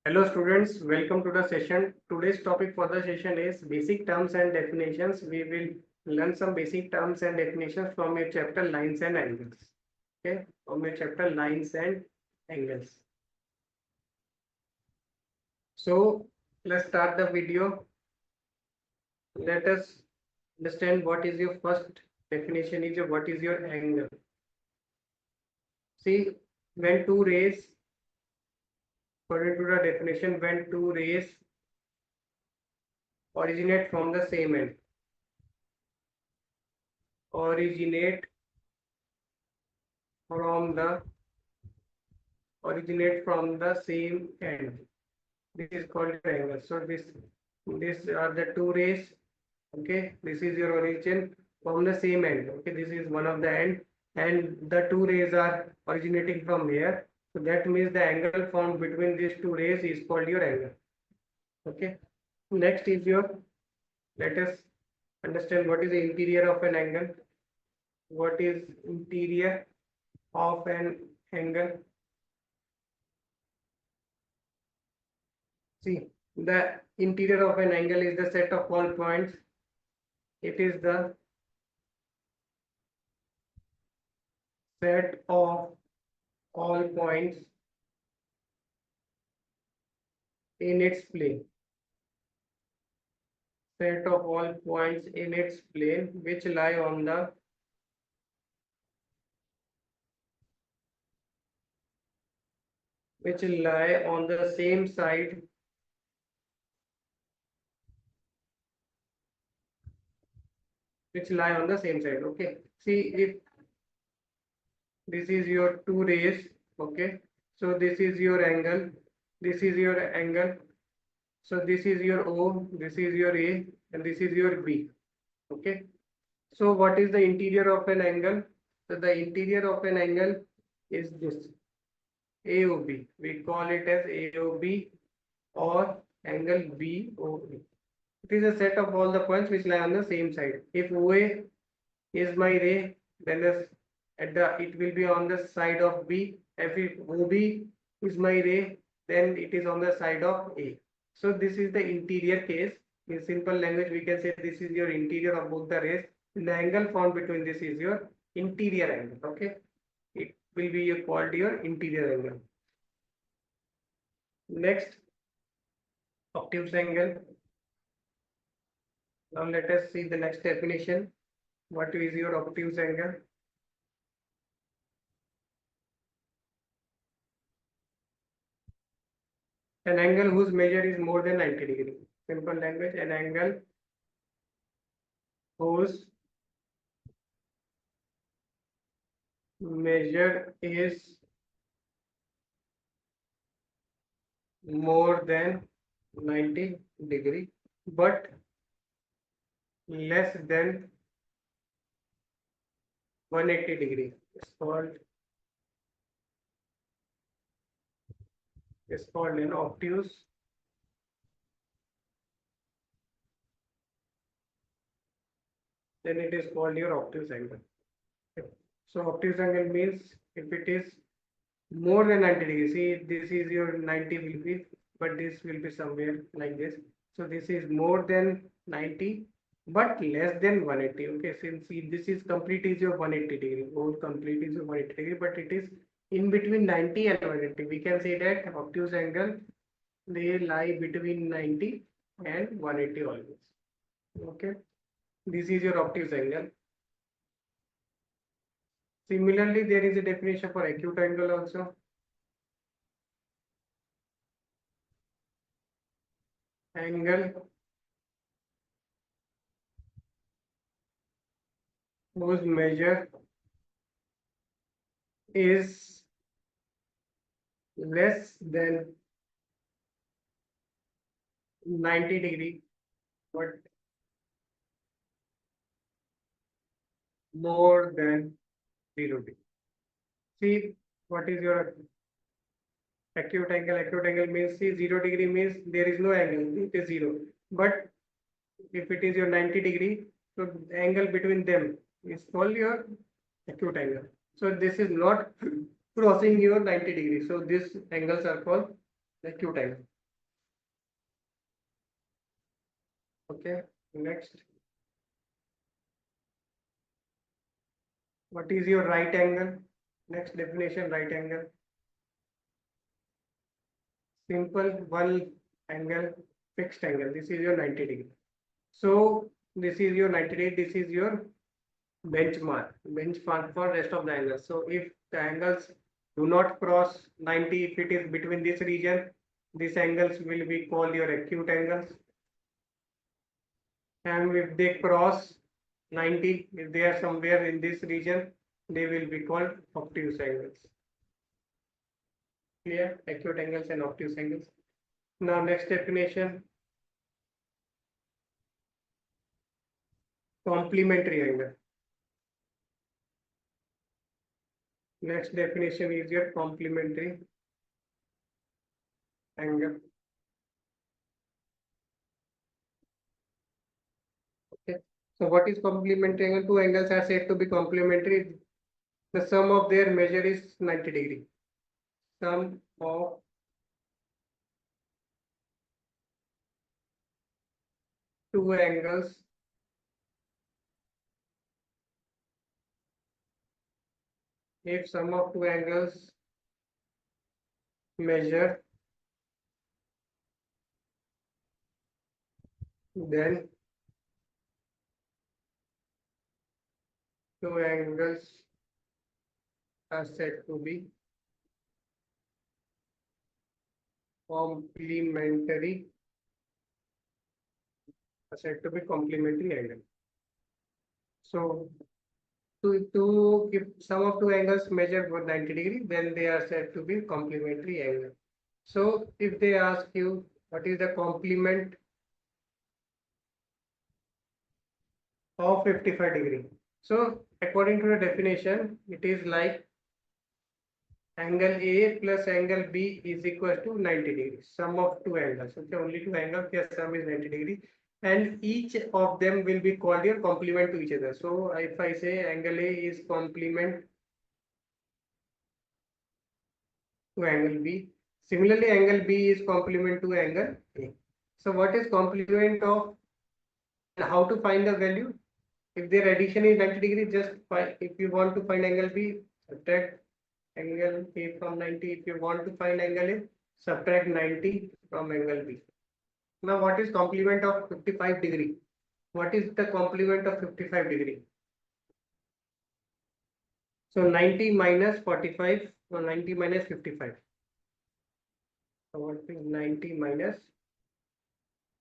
Hello students, welcome to the session. Today's topic for the session is basic terms and definitions. We will learn some basic terms and definitions from your chapter lines and angles. Okay, from your chapter lines and angles. So let's start the video. Let us understand what is your first definition is your what is your angle. See, when two rays, according to the definition, when two rays originate from the same end, originate from the same end. This is called your angle. So this are the two rays. Okay, this is your origin from the same end. Okay, this is one of the end, and the two rays are originating from here. So that means the angle formed between these two rays is called your angle. Okay. Next is your. Let us understand what is the interior of an angle. What is interior of an angle? See, the interior of an angle is the set of all points. It is the set of all points in its plane. Set of all points in its plane which lie on the same side Okay, see, if this is your two rays, okay, so this is your angle, this is your angle, so this is your O, this is your A, and this is your B. Okay, so what is the interior of an angle? So the interior of an angle is this AOB. We call it as AOB or angle BOA. It is a set of all the points which lie on the same side. If OA is my ray, then it will be on the side of B. If OB is my ray, then it is on the side of A. So this is the interior case. In simple language, we can say this is your interior of both the rays. The angle formed between this is your interior angle. Okay, it will be called your interior angle. Next, obtuse angle. Now let us see the next definition. What is your obtuse angle? An angle whose measure is more than 90 degrees. Simple language, an angle whose measure is more than 90 degree but less than 180 degree. It's called an obtuse. Then it is called your obtuse angle. So obtuse angle means if it is more than 90 degrees. See, this is your 90 will be, but this will be somewhere like this. So this is more than 90 but less than 180. Okay, since this is complete is your 180 degree, whole complete is your 180 degree, but it is in between 90 and 180. We can say that obtuse angle, they lie between 90 and 180 always. Okay, this is your obtuse angle. Similarly, there is a definition for acute angle also. Angle whose measure is less than 90 degree but more than 0 degree. See, what is your acute angle? Acute angle means, see, 0 degree means there is no angle, it is 0. But if it is your 90 degree, so the angle between them is called your acute angle. So this is not crossing your 90 degree. So these angles are called acute angle. Okay, next. What is your right angle? Next definition, right angle. Simple one angle, fixed angle. This is your 90 degree. So this is your 90 degree. This is your benchmark for rest of the angles. So if the angles do not cross 90, if it is between this region, these angles will be called your acute angles. And if they cross 90, if they are somewhere in this region, they will be called obtuse angles. Clear? Acute angles and obtuse angles. Now next definition, complementary angle. Next definition is your complementary angle. Okay. So what is complementary angle? Two angles are said to be complementary. The sum of their measure is 90 degree. Sum of two angles if sum of two angles measure, then two angles are said to be complementary, angle. So if sum of two angles measure for 90 degree, then they are said to be complementary angle. So if they ask you what is the complement of 55 degree, so according to the definition, it is like angle A plus angle B is equal to 90 degrees. Sum of two angles. Okay, only two angles, their sum is 90 degree, and each of them will be called your complement to each other. So if I say angle A is complement to angle B, similarly angle B is complement to angle A. So what is complement of, and how to find the value? If their addition is 90 degree, just find, if you want to find angle B, subtract angle A from 90. If you want to find angle A, subtract 90 from angle B. Now what is complement of 55 degree? What is the complement of 55 degree? So 90 minus 45 or 90 minus 55. So what is 90 minus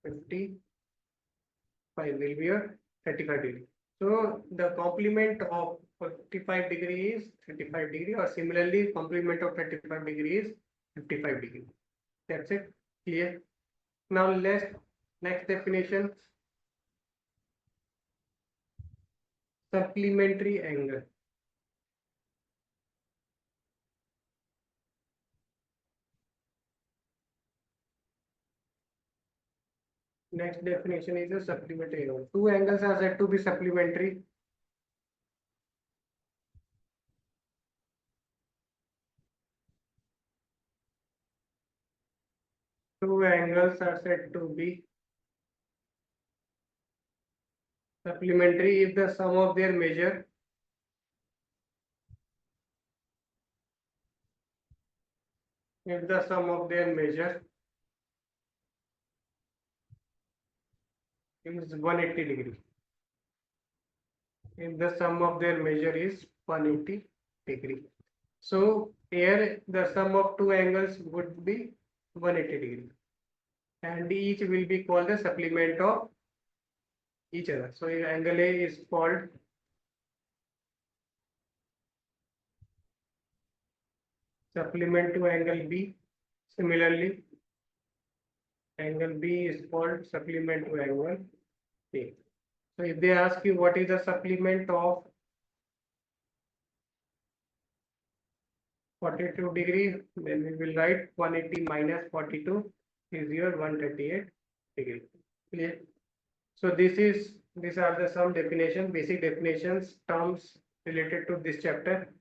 55 will be your 35 degree. So the complement of 45 degree is 35 degree, or similarly complement of 35 degree is 55 degree. That's it. Clear? Now next definition, supplementary angle. Next definition is a supplementary angle. Two angles are said to be supplementary. Two angles are said to be supplementary if the sum of their measure is 180 degree. If the sum of their measure is 180 degree. So here the sum of two angles would be 180 degree, and each will be called the supplement of each other. So angle A is called supplement to angle B. Similarly, angle B is called supplement to angle A. So if they ask you what is the supplement of 42 degree, then we will write 180 minus 42 is your 138 degree. Clear? So these are the some definition, basic definitions, terms related to this chapter.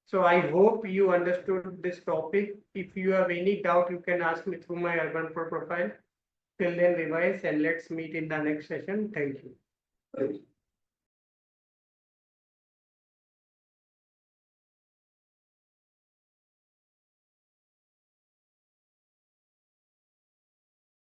So I hope you understood this topic. If you have any doubt, you can ask me through my Urban Pro profile. Till then, revise and let's meet in the next session. Thank you.